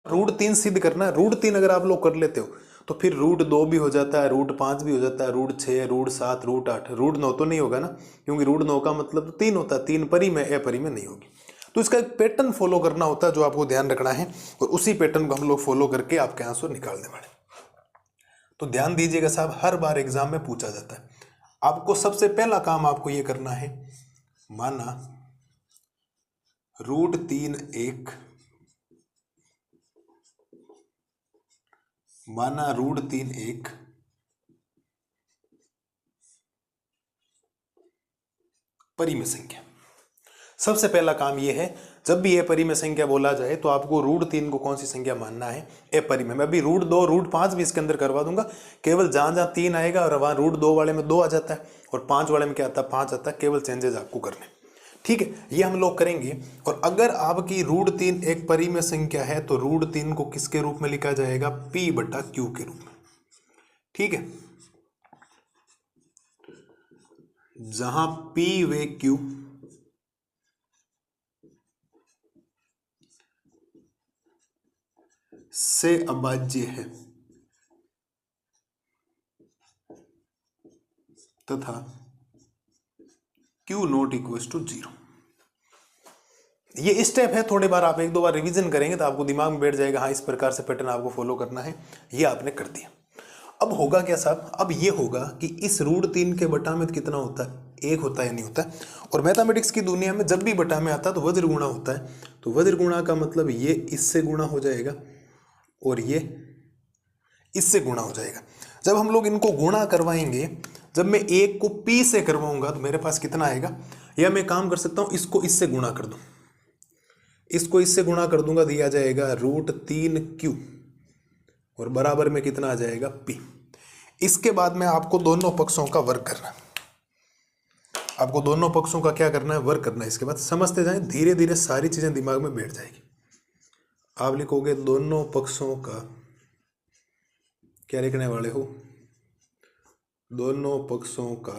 √3 सिद्ध करना है। √3 अगर आप लोग कर लेते हो तो फिर √2 भी हो जाता है, √5 भी हो जाता है, √6, √7, √8, √9 तो नहीं होगा ना, क्योंकि √9 का मतलब तो 3 होता है, 3 परी में अपरी में नहीं होगी। तो इसका एक पैटर्न फॉलो करना होता है जो आपको ध्यान रखना है, और उसी पैटर्न को हम लोग फॉलो करके आपके आंसर निकालने वाले। तो ध्यान दीजिएगा साहब, हर बार एग्जाम में पूछा जाता है। आपको सबसे पहला काम आपको ये करना है, माना √3 1, माना √3 1 परिमेय संख्या। सबसे पहला काम यह है, जब भी अपरिमेय संख्या बोला जाए तो आपको √3 को कौन सी संख्या मानना है, अपरिमेय। मैं अभी √2 √5 भी इसके अंदर करवा दूंगा, केवल जहां जहां 3 आएगा और वहां √2 वाले में 2 आ जाता है और 5 वाले में क्या आता है, 5 आता है, केवल चेंजेस आपको करने। ठीक है, ये हम लोग करेंगे। और अगर आपकी √3 एक परिमेय संख्या है तो √3 को किसके रूप में लिखा जाएगा, P/Q के रूप में। ठीक है, जहां P व Q से अभाज्य है तथा Q नॉट इक्वल टू 0। ये स्टेप है, थोड़े बार आप 1-2 बार रिवीजन करेंगे तो आपको दिमाग में बैठ जाएगा, हाँ इस प्रकार से पैटर्न आपको फॉलो करना है। ये आपने कर दिया। अब होगा क्या साहब, अब ये होगा कि इस √3 के बटा में कितना होता है, 1 होता है या नहीं होता है। और मैथमेटिक्स की दुनिया में जब भी बटा में आता है तो वज्र गुणा होता है। तो वज्र गुणा का मतलब ये इससे गुणा हो जाएगा और ये इससे गुणा हो जाएगा। जब हम लोग इनको गुणा करवाएंगे, जब मैं 1 को P से करवाऊंगा तो मेरे पास कितना आएगा, या मैं काम कर सकता हूं इसको इससे गुणा कर दूं, इसको इससे गुणा कर दूंगा, दिया जाएगा √3Q और बराबर में कितना आ जाएगा, P। इसके बाद में आपको दोनों पक्षों का वर्ग करना है। आपको दोनों पक्षों का क्या करना है, वर्ग करना है। इसके बाद समझते जाएं, धीरे धीरे सारी चीजें दिमाग में बैठ जाएगी। आप लिखोगे दोनों पक्षों का, क्या लिखने वाले हो, दोनों पक्षों का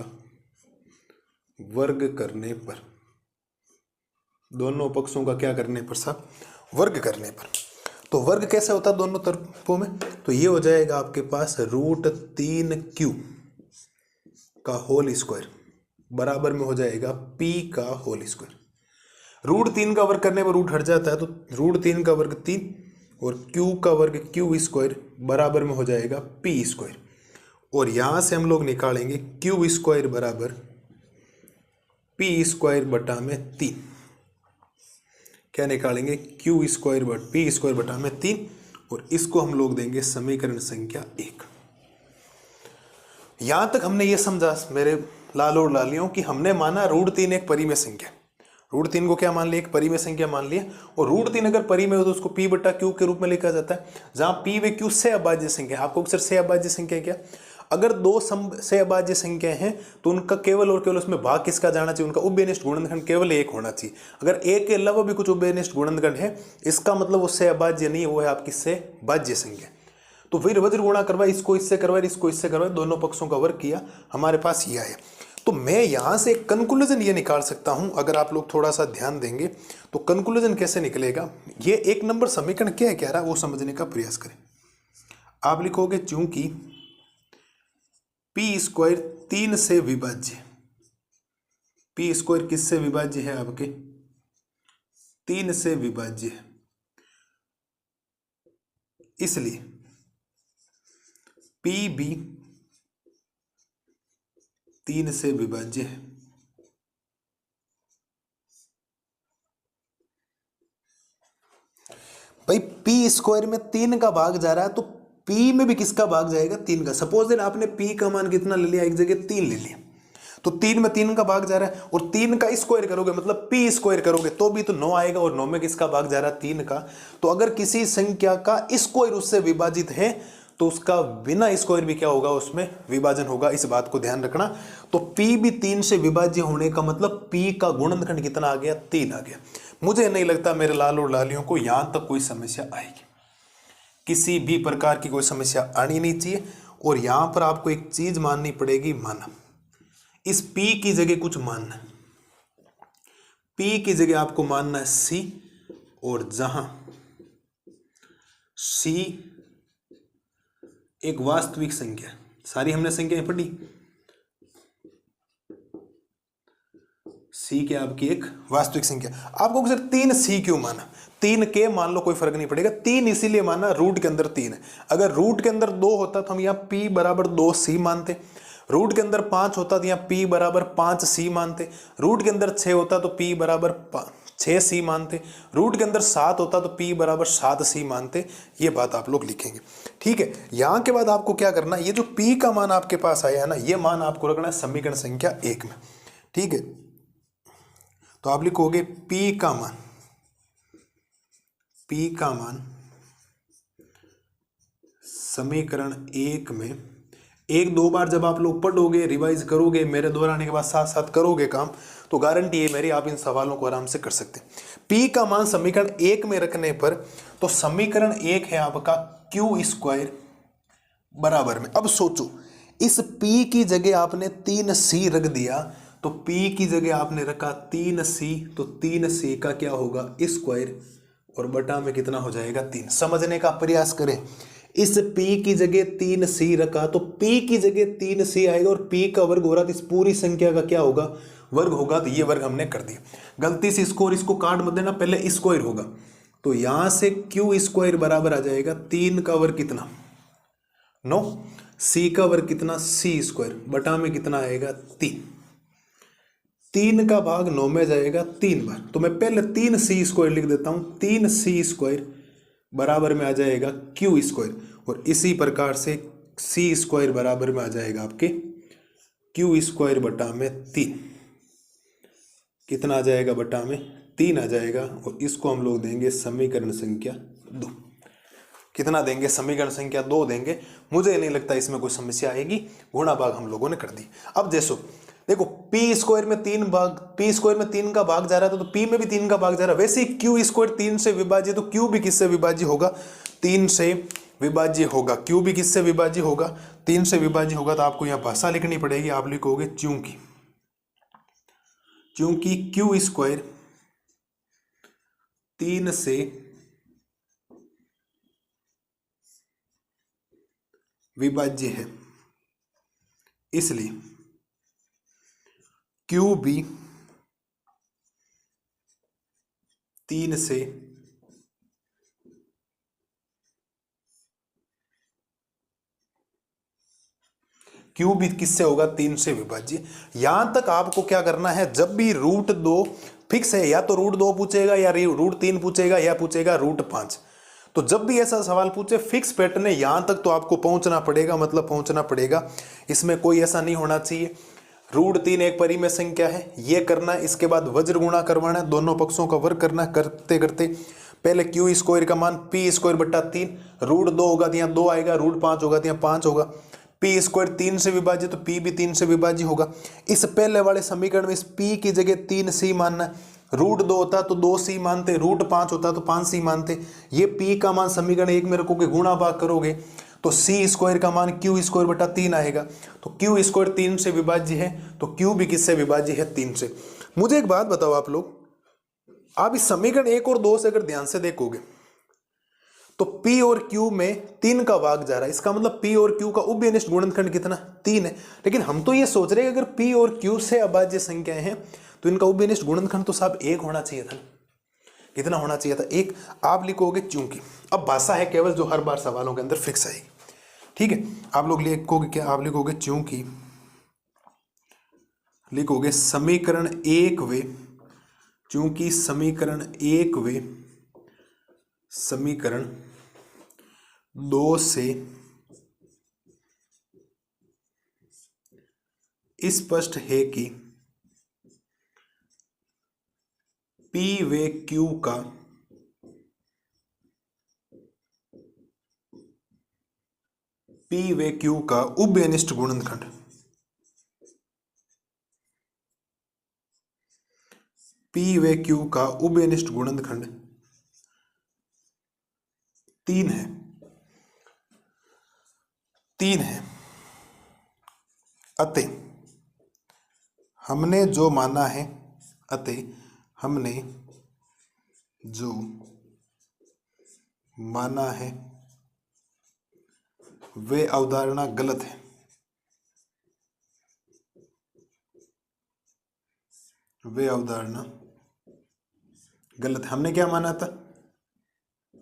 वर्ग करने पर, दोनों पक्षों का क्या करने पर साहब, वर्ग करने पर। तो वर्ग कैसे होता है दोनों तरफों में, तो ये हो जाएगा आपके पास √3Q का होल स्क्वायर बराबर में हो जाएगा P का होल स्क्वायर। √3 का वर्ग करने पर रूट हट जाता है, तो √3 का वर्ग 3 और Q का वर्ग Q स्क्वायर बराबर में हो जाएगा P स्क्वायर। और यहां से हम लोग निकालेंगे Q स्क्वायर बराबर P स्क्वायर बटा में 3। क्या निकालेंगे, Q स्क्वायर बटा P स्क्वायर बटा में 3, और इसको हम लोग देंगे समीकरण संख्या 1। यहां तक हमने ये समझा मेरे लालों और लालियों कि हमने माना √3 एक परिमेय संख्या, √3 को क्या मान लिया, एक परिमेय संख्या मान लिया। और √3 अगर परिमेय हो तो उसको P/Q के रूप में लिखा जाता है, जहां P व Q से अभाज्य संख्या। आपको अक्सर से अभाज्य संख्या क्या, अगर दो से अभाज्य संख्या हैं तो उनका केवल और केवल उसमें भाग किसका जाना चाहिए, उनका उभयनिष्ठ गुणनखंड केवल 1 होना चाहिए। अगर 1 के अलावा भी कुछ उभयनिष्ठ गुणनखंड है, इसका मतलब उससे अभाज्य नहीं, वो है आपकी से भाज्य संख्या। तो फिर वज्र गुणा करवाए, इसको इससे करवाए, इसको इससे करवाए, दोनों पक्षों का वर्ग किया, हमारे पास ये आया। तो मैं यहां से कंक्लूजन ये निकाल सकता हूं, अगर आप लोग थोड़ा सा ध्यान देंगे तो कंक्लूजन कैसे निकलेगा, ये 1 नंबर समीकरण क्या है कह रहा है वो समझने का प्रयास करें। आप लिखोगे चूंकि P स्क्वायर 3 से विभाज्य, P स्क्वायर किससे विभाज्य है, आपके 3 से विभाज्य है, इसलिए P भी 3 से विभाज्य है। भाई P स्क्वायर में 3 का भाग जा रहा है तो P में भी किसका भाग जाएगा, 3 का। सपोज देन आपने P का मान कितना ले लिया, एक जगह 3 ले लिया, तो 3 में 3 का भाग जा रहा है, और 3 का स्क्वायर करोगे मतलब P स्क्वायर करोगे तो भी तो 9 आएगा, और 9 में किसका भाग जा रहा है, 3 का। तो अगर किसी संख्या का स्क्वायर उससे विभाजित है तो उसका बिना स्क्वायर भी क्या होगा, उसमें विभाजन होगा, इस बात को ध्यान रखना। तो P भी 3 से विभाज्य होने का मतलब P का गुणनखंड कितना आ गया, 3 आ गया। मुझे नहीं लगता मेरे लाल और लालियों को यहां तक कोई समस्या आएगी, किसी भी प्रकार की कोई समस्या आनी नहीं चाहिए। और यहां पर आपको एक चीज माननी पड़ेगी, माना इस P की जगह कुछ मानना है, P की जगह आपको मानना है C, और जहां सी एक वास्तविक संख्या, सारी हमने संख्याएं पढ़ी। सी क्या आपकी एक वास्तविक संख्या। आपको सिर्फ 3 सी क्यों माना, 3 के मान लो कोई फर्क नहीं पड़ेगा, 3 इसीलिए माना रूट के अंदर 3 है। अगर रूट के अंदर 2 होता तो हम यहाँ p बराबर 2 सी मानते, रूट के अंदर 5 होता तो यहाँ p बराबर 5 सी मानते, रूट के अंदर 6 होता तो p बराबर 6 सी मानते, रूट के अंदर 7 होता तो p बराबर 7 सी मानते। ये बात आप लोग लिखेंगे, ठीक है। यहाँ के बाद आपको क्या करना, ये जो p का मान आपके पास आया है ना, ये मान आपको रखना है समीकरण संख्या 1 में, ठीक है। तो आप लिखोगे p का मान, p का मान समीकरण 1 में, एक दो बार जब आप लोग पढ़ोगे, रिवाइज करोगे, मेरे दोहराने के बाद साथ साथ करोगे काम, तो गारंटी है मेरी आप इन सवालों को आराम से कर सकते हैं। p का मान समीकरण 1 में रखने पर, तो समीकरण 1 है आपका क्यू स्क्वायर बराबर में, अब सोचो इस p की जगह आपने 3c रख दिया, तो p की जगह आपने रखा 3c, तो 3c का क्या होगा स्क्वायर, और बटा में कितना हो जाएगा 3। समझने का प्रयास करें, इस p की जगह 3c रखा, तो p की जगह 3c आएगा, और p का वर्ग हो रहा, तो इस पूरी संख्या का क्या होगा वर्ग होगा, तो ये वर्ग हमने कर दिया। गलती से इसको और इसको काट मत देना, पहले स्क्वायर होगा, तो यहां से क्यू स्क्वायर बराबर आ जाएगा 3 का वर्ग कितना 9, c का वर्ग कितना c स्क्वायर, बटा में कितना आएगा 3। 3 का भाग 9 में जाएगा 3 बार, तो मैं पहले 3c स्क्वायर लिख देता हूं, 3c स्क्वायर बराबर में आ जाएगा क्यू स्क्वायर, और इसी प्रकार से c स्क्वायर बराबर में आ जाएगा आपके क्यू स्क्वायर बटा में 3। कितना आ जाएगा बटा में 3 आ जाएगा, और इसको हम लोग देंगे समीकरण संख्या 2। कितना देंगे, समीकरण संख्या 2 देंगे। मुझे नहीं लगता इसमें कोई समस्या आएगी, गुणा भाग हम लोगों ने कर दी। अब जैसो देखो p स्क्वायर में 3 भाग, p स्क्वायर में 3 का भाग जा रहा था, तो p में भी 3 का भाग जा रहा है। वैसे ही क्यू स्क्वायर 3 से विभाज्य, तो q भी किससे विभाज्य होगा 3 से विभाज्य होगा, q भी किससे विभाज्य होगा 3 से विभाज्य होगा। तो आपको यहाँ भाषा लिखनी पड़ेगी, आप लिखोगे चूंकि क्यू स्क्वायर 3 से विभाज्य है, इसलिए क्यू भी 3 से क्यू भी किससे होगा 3 से विभाज्य। यहां तक आपको क्या करना है, जब भी रूट 2 फिक्स है, या तो रूट 2 पूछेगा, या रूट 3 पूछेगा, या पूछेगा रूट 5, तो जब भी ऐसा सवाल पूछे फिक्स पैटर्न है, यहां तक तो आपको पहुंचना पड़ेगा, मतलब पहुंचना पड़ेगा। इसमें कोई ऐसा नहीं होना चाहिए रूट 3 एक परिमेय संख्या है, ये करना है, इसके बाद वज्र गुणा करवाना है, दोनों पक्षों का वर्ग करना है। करते करते पहले क्यू स्क्वायर का मान p स्क्वायर बट्टा 3, रूट 2 होगा तो यहाँ 2 आएगा, रूट 5 होगा तो यहाँ 5 होगा, p स्क्वायर 3 से विभाज्य, तो p भी 3 से विभाज्य होगा। इस पहले वाले समीकरण में इस p की जगह 3c मानना है, रूट 2 होता तो 2c मानते, रूट 5 होता तो 5c मानते। ये p का मान समीकरण 1 में रखोगे, गुणा भाग करोगे, तो c स्क्वायर का मान क्यू स्क्वायर बटा 3 आएगा, तो क्यू स्क्वायर 3 से विभाज्य है, तो क्यू भी किससे विभाज्य है 3 से। मुझे एक बात बताओ आप लोग, आप इस समीकरण 1 और 2 से अगर ध्यान से देखोगे, तो p और q में 3 का भाग जा रहा है, इसका मतलब p और q का उभयनिष्ठ गुणनखंड कितना 3 है। लेकिन हम तो ये सोच रहे हैं अगर p और q से अभाज्य संख्याएं हैं, तो इनका उभयनिष्ठ गुणनखंड तो साहब 1 होना चाहिए था। कितना होना चाहिए था 1। आप लिखोगे चूंकि, अब भाषा है केवल जो हर बार सवालों के अंदर फिक्स आएगी, ठीक है। आप लोग लिखोगे क्या, आप लिखोगे चूंकि, लिखोगे समीकरण 1 वे, चूंकि समीकरण 1 वे समीकरण 2 से स्पष्ट है कि p व q का उभयनिष्ठ गुणनखंड p व q का उभयनिष्ठ गुणनखंड 3 है, 3 है। अतः हमने जो माना है, अतः हमने जो माना है वे अवधारणा गलत है। वे अवधारणा गलत है। हमने क्या माना था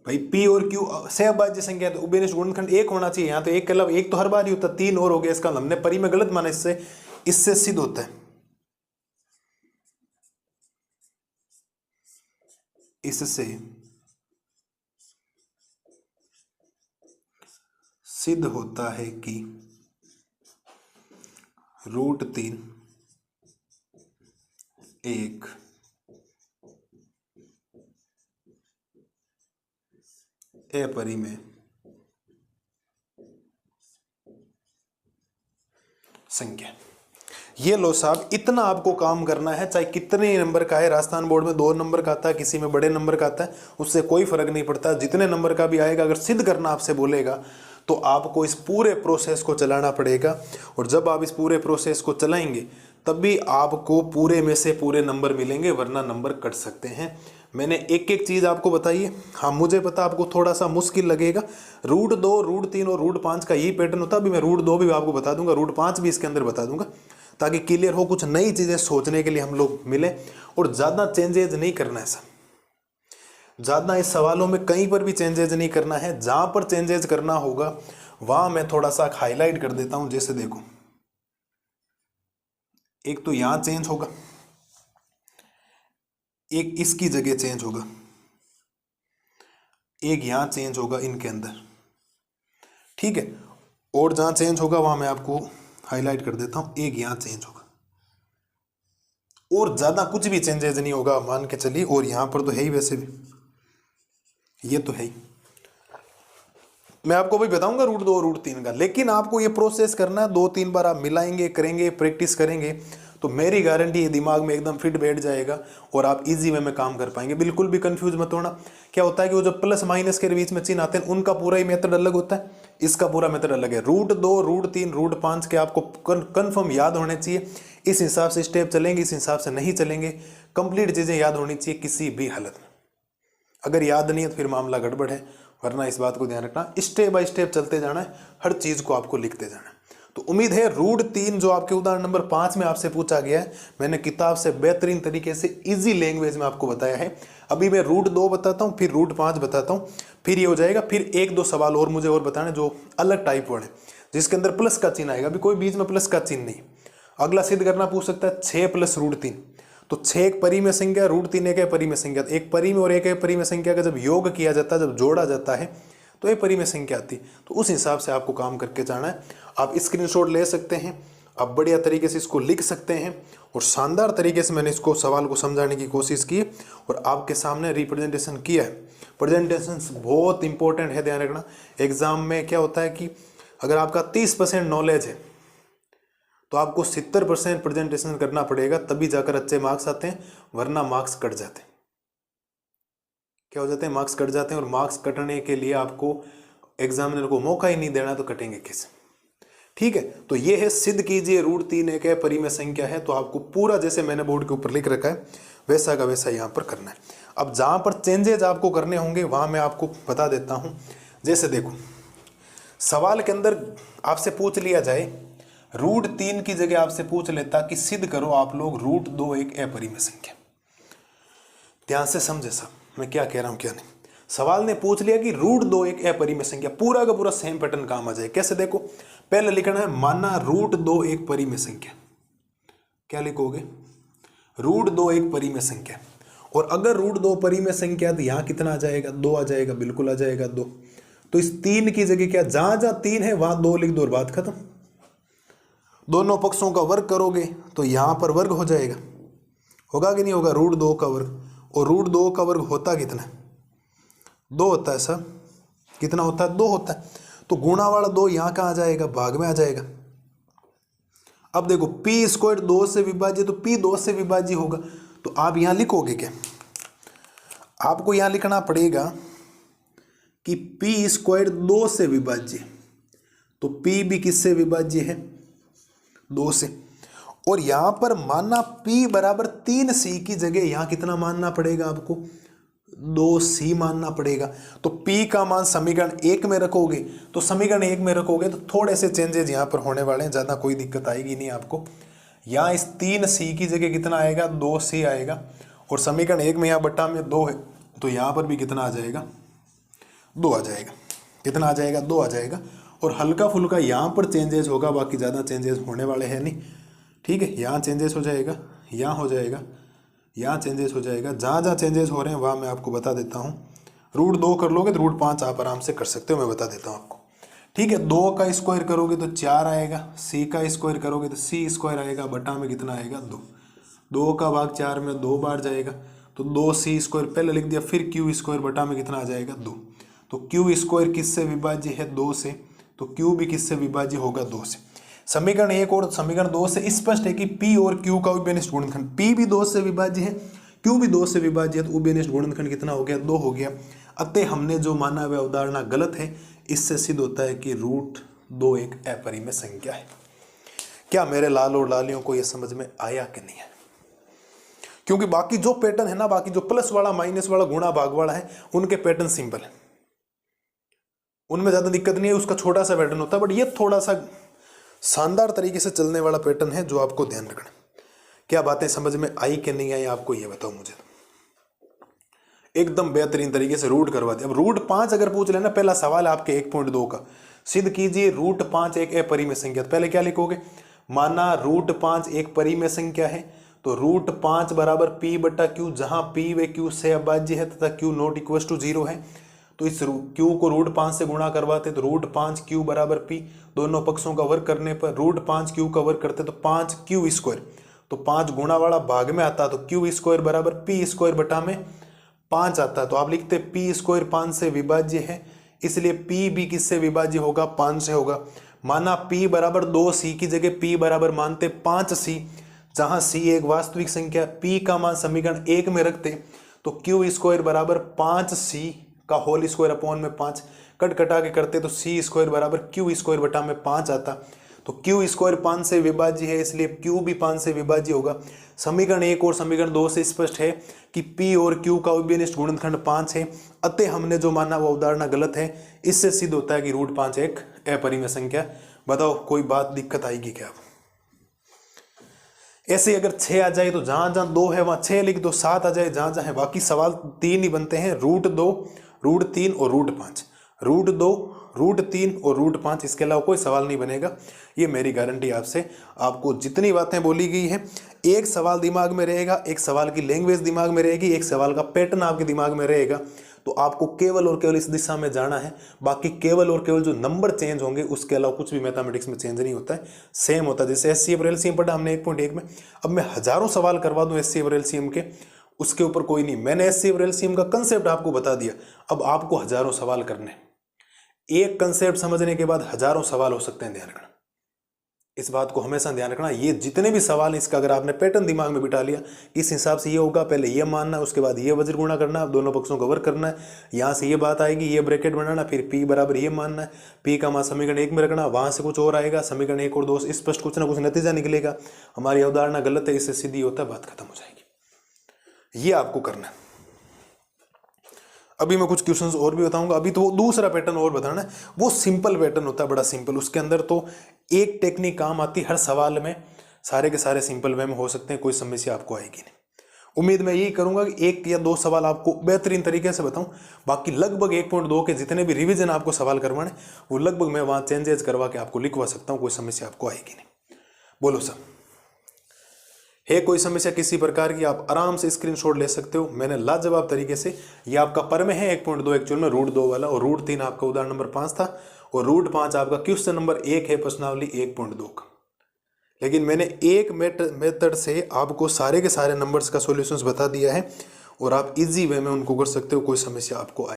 भाई, P और Q सहअभाज्य संख्या, तो उभयनिष्ठ गुणनखंड एक होना चाहिए। यहाँ तो एक के अलावा एक तो हर बार ही होता, 3 और हो गया, इसका हमने परी में गलत माना। इससे सिद्ध होता है, इससे सिद्ध होता है कि √3 एक अपरिमेय संख्या। ये लो साहब, इतना आपको काम करना है, चाहे कितने नंबर का है। राजस्थान बोर्ड में 2 नंबर का आता है, किसी में बड़े नंबर का आता है, उससे कोई फर्क नहीं पड़ता। जितने नंबर का भी आएगा, अगर सिद्ध करना आपसे बोलेगा तो आपको इस पूरे प्रोसेस को चलाना पड़ेगा। और जब आप इस पूरे प्रोसेस को चलाएंगे तब भी आपको पूरे में से पूरे नंबर मिलेंगे, वरना नंबर कट सकते हैं। मैंने एक एक चीज़ आपको बताई है। हाँ, मुझे पता आपको थोड़ा सा मुश्किल लगेगा। √2, √3 और √5 का यही पैटर्न होता है। अभी मैं √2 भी आपको बता दूंगा, √5 भी इसके अंदर बता दूंगा, ताकि क्लियर हो। कुछ नई चीज़ें सोचने के लिए हम लोग मिले, और ज़्यादा चेंजेज नहीं करना है सर। ज़्यादा इस सवालों में कहीं पर भी चेंजेज नहीं करना है। जहाँ पर चेंजेज करना होगा वहाँ मैं थोड़ा सा हाईलाइट कर देता हूँ। जैसे देखो, एक तो यहाँ चेंज होगा, एक इसकी जगह चेंज होगा, एक यहाँ चेंज होगा इनके अंदर, ठीक है। और जहाँ चेंज होगा वहाँ मैं आपको हाईलाइट कर देता हूँ, एक यहाँ चेंज होगा, और ज़्यादा कुछ भी चेंजेज नहीं होगा मान के चलिए। और यहाँ पर तो है ही, वैसे भी ये तो है ही। मैं आपको भी बताऊंगा √2 और √3 का, लेकिन आपको ये प्रोसेस करना है। 2-3 बार आप मिलाएंगे, करेंगे, प्रैक्टिस करेंगे, तो मेरी गारंटी ये दिमाग में एकदम फिट बैठ जाएगा और आप इजी वे में काम कर पाएंगे। बिल्कुल भी कंफ्यूज मत होना। क्या होता है कि वो जो प्लस माइनस के बीच में चिन्ह आते हैं, उनका पूरा ही मेथड अलग होता है, इसका पूरा मेथड अलग है। √2, √3, √5 के आपको कन्फर्म याद होने चाहिए। इस हिसाब से स्टेप चलेंगे, इस हिसाब से नहीं चलेंगे। कंप्लीट चीज़ें याद होनी चाहिए किसी भी हालत में। अगर याद नहीं है तो फिर मामला गड़बड़ है, वरना इस बात को ध्यान रखना, स्टेप बाय स्टेप चलते जाना है, हर चीज़ को आपको लिखते जाना है। तो उम्मीद है √3 जो आपके उदाहरण नंबर 5 में आपसे पूछा गया है, मैंने किताब से बेहतरीन तरीके से इजी लैंग्वेज में आपको बताया है। अभी मैं √2 बताता हूँ, फिर √5 बताता हूँ, फिर ये हो जाएगा। फिर 1-2 सवाल और मुझे और बताने जो अलग टाइप वाले, जिसके अंदर प्लस का चिन्ह आएगा। अभी कोई बीच में प्लस का चिन्ह नहीं। अगला सिद्ध करना पूछ सकता है 6 + √3, तो 6 एक परिमेय संख्या, √3 एक परिमेय संख्या। एक परिमेय और एक परिमेय संख्या का जब योग किया जाता है, जब जोड़ा जाता है, तो ये परिमेय संख्या आती। तो उस हिसाब से आपको काम करके जाना है। आप स्क्रीनशॉट ले सकते हैं, आप बढ़िया तरीके से इसको लिख सकते हैं, और शानदार तरीके से मैंने इसको सवाल को समझाने की कोशिश की और आपके सामने रिप्रेजेंटेशन किया है। प्रेजेंटेशन बहुत इंपॉर्टेंट है, ध्यान रखना। एग्जाम में क्या होता है कि अगर आपका 30% नॉलेज है तो आपको 70% प्रेजेंटेशन करना पड़ेगा, तभी जाकर अच्छे मार्क्स आते हैं, वरना मार्क्स कट जाते हैं। क्या हो जाते हैं? मार्क्स कट जाते हैं। और मार्क्स कटने के लिए आपको एग्जामिनर को मौका ही नहीं देना, तो कटेंगे कैसे? ठीक है, तो ये है सिद्ध कीजिए √3 एक परिमेय संख्या है। तो आपको पूरा जैसे मैंने बोर्ड के ऊपर लिख रखा है वैसा का वैसा यहाँ पर करना है। अब जहाँ पर चेंजेज आपको करने होंगे वहाँ मैं आपको बता देता हूँ। जैसे देखो, सवाल के अंदर आपसे पूछ लिया जाए √3 की जगह आपसे पूछ लेता कि सिद्ध करो आप लोग √2 एक अपरिमेय संख्या। ध्यान से समझे सब मैं क्या कह रहा हूँ क्या नहीं। सवाल ने पूछ लिया कि √2 एक अपरिमेय संख्या, पूरा का पूरा सेम पैटर्न काम आ जाए। कैसे? देखो, पहले लिखना है माना √2 एक परिमेय संख्या। क्या लिखोगे? √2 एक परिमेय संख्या। और अगर √2 परिमेय संख्या तो यहाँ कितना आ जाएगा? 2 आ जाएगा, बिल्कुल आ जाएगा 2। तो इस 3 की जगह क्या, जहां जहां 3 है वहां 2 लिख दो और बात खत्म। दोनों पक्षों का वर्ग करोगे तो यहां पर वर्ग हो जाएगा, होगा कि नहीं होगा? √2 का वर्ग। और √2 का वर्ग होता कितना है? 2 होता है सर। कितना होता है? 2 होता है। तो गुणा वाला 2 यहाँ कहाँ आ जाएगा? भाग में आ जाएगा। अब देखो, p² 2 से विभाज्य, तो p 2 से विभाज्य होगा। तो आप यहाँ लिखोगे क्या? आपको यहाँ लिखना पड़ेगा कि p² 2 से विभाज्य। तो p भी किससे विभाज्य है? 2 से। और यहां पर मानना p = 3c की जगह यहां कितना मानना पड़ेगा आपको? 2c मानना पड़ेगा। तो p का मान समीकरण 1 में रखोगे, तो समीकरण 1 में रखोगे तो थोड़े से चेंजेस यहाँ पर होने वाले हैं, ज़्यादा कोई दिक्कत आएगी नहीं आपको। यहाँ इस 3c की जगह कितना आएगा, 2c आएगा, और समीकरण 1 में यहाँ बट्टा में 2 है, तो यहाँ पर भी कितना आ जाएगा, 2 आ जाएगा। कितना आ जाएगा, 2 आ जाएगा। और हल्का फुल्का यहाँ पर चेंजेस होगा, बाकी ज़्यादा चेंजेस होने वाले हैं नहीं। ठीक है, यहाँ चेंजेस हो जाएगा, यहाँ हो जाएगा, यहाँ चेंजेस हो जाएगा। जहाँ जहाँ चेंजेस हो रहे हैं वहाँ मैं आपको बता देता हूँ। √2 कर लोगे तो √5 आप आराम से कर सकते हो, मैं बता देता हूँ आपको। ठीक है, 2 का स्क्वायर करोगे तो 4 आएगा, c का स्क्वायर करोगे तो c स्क्वायर आएगा, बटा में कितना आएगा, 2। 2 का भाग 4 में 2 बार जाएगा, तो 2c स्क्वायर पहले लिख दिया, फिर q स्क्वायर बटा में कितना आ जाएगा, 2। तो q स्क्वायर किससे विभाज्य है, 2 से, तो q भी किससे विभाज्य होगा, 2 से। समीकरण 1 और समीकरण 2 से स्पष्ट है कि p और q का उभयनिष्ठ गुणनखंड, p भी 2 से विभाज्य है, q भी 2 से विभाज्य है, तो उभयनिष्ठ गुणनखंड कितना हो गया, 2 हो गया। अतः हमने जो माना वह अवधारणा गलत है। इससे सिद्ध होता है कि √2 एक अपरिमेय संख्या है। क्या मेरे लाल और लालियों को यह समझ में आया कि नहीं है? क्योंकि बाकी जो पैटर्न है ना, बाकी जो प्लस वाला, माइनस वाला, गुणा भाग वाला है, उनके पैटर्न सिंपल है, उनमें ज्यादा दिक्कत नहीं है, उसका छोटा सा पैटर्न होता है। बट ये थोड़ा सा शानदार तरीके से चलने वाला पैटर्न है, जो आपको ध्यान रखना। क्या बातें समझ में आई कि नहीं आई, आपको ये बताओ मुझे। एकदम बेहतरीन तरीके से रूट करवा दिया। अब √5 अगर पूछ लेना, पहला सवाल आपके 1.2 का, सिद्ध कीजिए √5 एक अपरिमेय संख्या। तो पहले क्या लिखोगे, माना √5 एक परिमेय संख्या है, तो √5 बराबर p बटा q, जहां p व q से अभाज्य है तथा q नॉट इक्वल टू 0 है। तो इस q को √5 से गुणा करवाते तो √5q बराबर p, दोनों पक्षों का वर्ग करने पर √5q का वर्ग करते तो 5q स्क्वायर, तो 5 गुणा वाला भाग में आता, तो q स्क्वायर बराबर p स्क्वायर बटा में 5 आता है। तो आप लिखते p स्क्वायर 5 से विभाज्य है, इसलिए p भी किससे विभाज्य होगा, 5 से होगा। माना p बराबर 2c की जगह p बराबर मानते 5c, जहां c एक वास्तविक संख्या, p का मान समीकरण 1 में रखते, तो q स्क्वायर बराबर 5c का होल स्क्वायर अपॉन में 5, कट कटा के करते तो c स्क्वायर बराबर q स्क्वायर बटा में 5 आता। तो q स्क्वायर 5 से विभाज्य है, इसलिए q भी 5 से विभाज्य होगा। समीकरण 1 और समीकरण 2 से स्पष्ट है कि p और q का उभयनिष्ठ गुणनखंड 5 है। अतः हमने जो माना वो अवधारणा गलत है। इससे सिद्ध होता है कि √5 एक अपरिमेय संख्या। बताओ कोई बात दिक्कत आएगी क्या? ऐसे अगर 6 आ जाए तो जहां जहां 2 है वहां 6 लिख दो, 7 आ जाए जहां जहां है, बाकी सवाल 3 ही बनते हैं, √2, √3 और √5। √2, √3 और √5, इसके अलावा कोई सवाल नहीं बनेगा, ये मेरी गारंटी आपसे। आपको जितनी बातें बोली गई हैं, एक सवाल दिमाग में रहेगा, एक सवाल की लैंग्वेज दिमाग में रहेगी, एक सवाल का पैटर्न आपके दिमाग में रहेगा। तो आपको केवल और केवल इस दिशा में जाना है। बाकी केवल और केवल जो नंबर चेंज होंगे, उसके अलावा कुछ भी मैथमेटिक्स में चेंज नहीं होता है, सेम होता है। जैसे HCF और LCM पढ़ा हमने 1.1 में, अब मैं हजारों सवाल करवा दूं HCF और LCM के, उसके ऊपर कोई नहीं। मैंने HCF और LCM का कंसेप्ट आपको बता दिया, अब आपको हजारों सवाल करने। एक कंसेप्ट समझने के बाद हजारों सवाल हो सकते हैं, ध्यान रखना। इस बात को हमेशा ध्यान रखना। ये जितने भी सवाल हैं, इसका अगर आपने पैटर्न दिमाग में बिठा लिया, इस हिसाब से ये होगा, पहले ये मानना है, उसके बाद ये वज्र गुणा करना है, दोनों पक्षों का वर्ग करना है, यहाँ से ये बात आएगी, ये ब्रैकेट बनाना, फिर p बराबर ये मानना है, p का मान समीकरण 1 में रखना, वहां से कुछ और आएगा, समीकरण 1 और 2 स्पष्ट कुछ ना कुछ नतीजा निकलेगा। हमारी अवधारणा गलत है, इससे सीधी होता है, बात खत्म हो जाएगी। ये आपको करना है। अभी मैं कुछ क्वेश्चंस और भी बताऊंगा। अभी तो वो दूसरा पैटर्न और बताना है, वो सिंपल पैटर्न होता है, बड़ा सिंपल। उसके अंदर तो एक टेक्निक काम आती है हर सवाल में, सारे के सारे सिंपल वे में हो सकते हैं, कोई समस्या आपको आएगी नहीं। उम्मीद मैं यही करूंगा कि 1 या 2 सवाल आपको बेहतरीन तरीके से बताऊं। बाकी लगभग 1.2 के जितने भी रिवीजन आपको सवाल करवाने, वो लगभग मैं वहां चेंजेस करवा के आपको लिखवा सकता हूं, कोई समस्या आपको आएगी नहीं। बोलो सर, है कोई समस्या किसी प्रकार की? आप आराम से स्क्रीनशॉट ले सकते हो। मैंने लाजवाब तरीके से, ये आपका परमे है 1.2 एक्चुअल में √2 वाला, और √3 आपका उदाहरण नंबर 5 था, और √5 आपका क्वेश्चन नंबर 1 है प्रश्नावली 1.2 का। लेकिन मैंने एक मेथड से आपको सारे के सारे नंबर्स का सॉल्यूशंस बता दिया है, और आप इजी वे में उनको कर सकते हो, कोई समस्या आपको